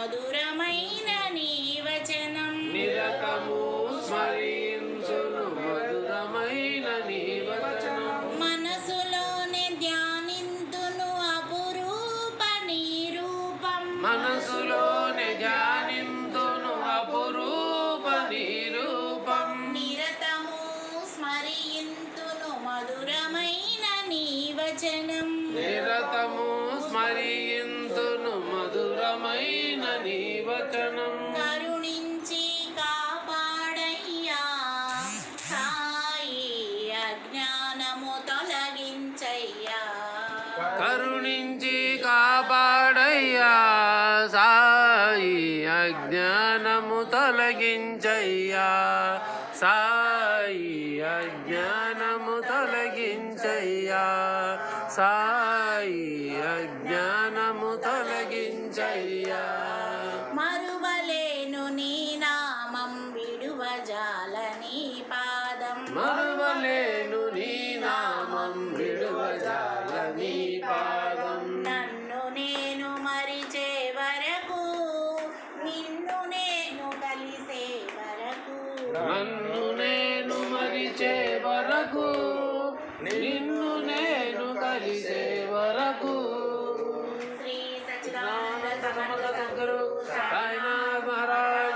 మధురమైన నీ వచనం నిరతము స్మరించును మధురమైన నీ వచనం మనసులోనే ధ్యానింతును అపురూప నీ రూపం మనసులోనే ధ్యానింతును అపురూప నీ రూపం నిరతము స్మరింతును మధురమైన నీ వచనం నిరతము స్మరింతును మధురమైన నీ వచనం కరుణించి కాపాడయ్యా సాయి అజ్ఞానము తొలగించయ్యా కరుణించి కాపాడయ్యా సాయి అజ్ఞానము తొలగించయ్యా సాయి అజ్ఞానము తొలగించయ్యా సాయి అజ్ఞానము తొలగించయ్యా మరువలేను నీ నామం విడువజాలని పాదం మరువలేను నీ నామం విడువజాల నీ పాదం నన్ను నేను మరిచే వరకు నిన్ను నేను కలిసే వరకు నన్ను నేను మరిచే వరకు నిన్ను నేను కలిసే వరకు శ్రీ సచ్చిదానంద సద్గురు సాయినాథ్ మహారాజ్